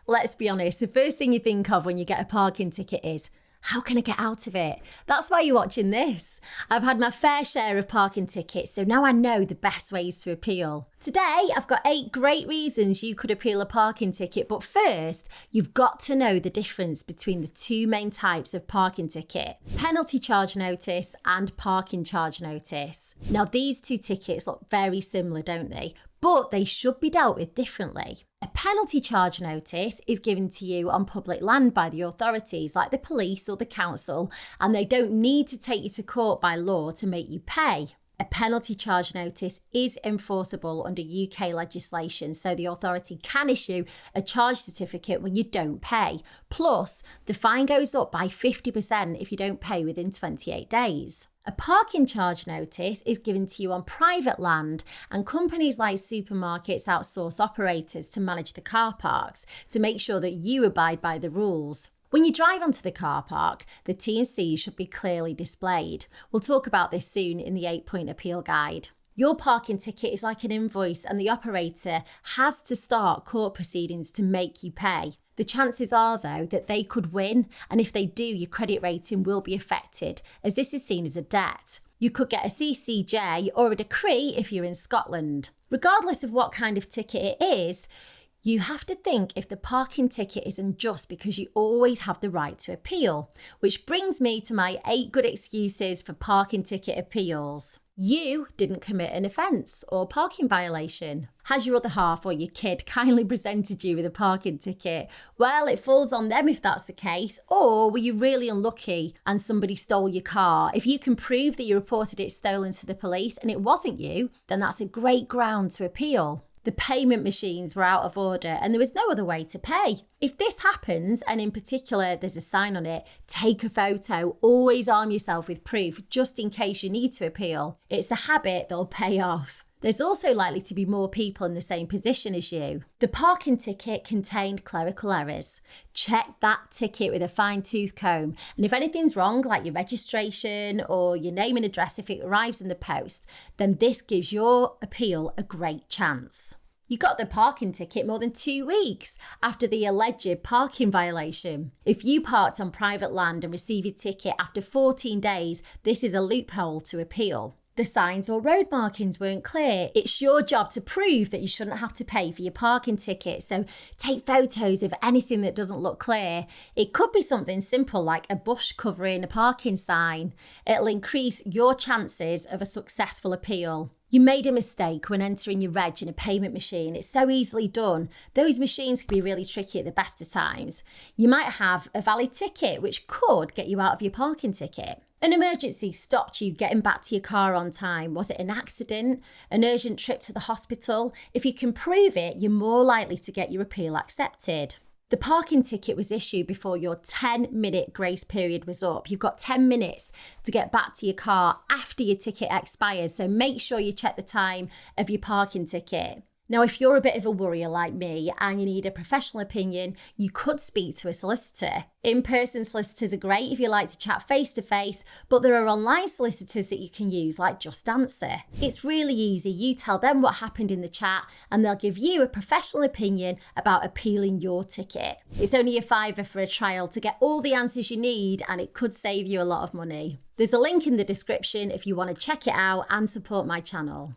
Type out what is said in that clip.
Let's be honest, the first thing you think of when you get a parking ticket is, how can I get out of it? That's why you're watching this. I've had my fair share of parking tickets, so now I know the best ways to appeal. Today, I've got 8 great reasons you could appeal a parking ticket, but first, you've got to know the difference between the 2 main types of parking ticket: penalty charge notice and parking charge notice. Now, these 2 tickets look very similar, don't they? But they should be dealt with differently. A penalty charge notice is given to you on public land by the authorities like the police or the council, and they don't need to take you to court by law to make you pay. A penalty charge notice is enforceable under UK legislation, so the authority can issue a charge certificate when you don't pay. Plus, the fine goes up by 50% if you don't pay within 28 days. A parking charge notice is given to you on private land, and companies like supermarkets outsource operators to manage the car parks to make sure that you abide by the rules. When you drive onto the car park, the T&Cs should be clearly displayed. We'll talk about this soon in the 8-point appeal guide. Your parking ticket is like an invoice, and the operator has to start court proceedings to make you pay. The chances are, though, that they could win, and if they do, your credit rating will be affected, as this is seen as a debt. You could get a CCJ or a decree if you're in Scotland. Regardless of what kind of ticket it is, you have to think if the parking ticket is unjust, because you always have the right to appeal. Which brings me to my 8 good excuses for parking ticket appeals. You didn't commit an offence or parking violation. Has your other half or your kid kindly presented you with a parking ticket? Well, it falls on them if that's the case. Or were you really unlucky and somebody stole your car? If you can prove that you reported it stolen to the police and it wasn't you, then that's a great ground to appeal. The payment machines were out of order and there was no other way to pay. If this happens, and in particular there's a sign on it, take a photo. Always arm yourself with proof just in case you need to appeal. It's a habit that'll pay off. There's also likely to be more people in the same position as you. The parking ticket contained clerical errors. Check that ticket with a fine-tooth comb. And if anything's wrong, like your registration or your name and address, if it arrives in the post, then this gives your appeal a great chance. You got the parking ticket more than 2 weeks after the alleged parking violation. If you parked on private land and receive your ticket after 14 days, this is a loophole to appeal. The signs or road markings weren't clear. It's your job to prove that you shouldn't have to pay for your parking ticket, so take photos of anything that doesn't look clear. It could be something simple like a bush covering a parking sign. It'll increase your chances of a successful appeal. You made a mistake when entering your reg in a payment machine. It's so easily done. Those machines can be really tricky at the best of times. You might have a valid ticket, which could get you out of your parking ticket. An emergency stopped you getting back to your car on time. Was it an accident? An urgent trip to the hospital? If you can prove it, you're more likely to get your appeal accepted. The parking ticket was issued before your 10-minute grace period was up. You've got 10 minutes to get back to your car after your ticket expires, so make sure you check the time of your parking ticket. Now, if you're a bit of a worrier like me and you need a professional opinion, you could speak to a solicitor. In-person solicitors are great if you like to chat face-to-face, but there are online solicitors that you can use like JustAnswer. It's really easy. You tell them what happened in the chat and they'll give you a professional opinion about appealing your ticket. It's only a £5 for a trial to get all the answers you need, and it could save you a lot of money. There's a link in the description if you want to check it out and support my channel.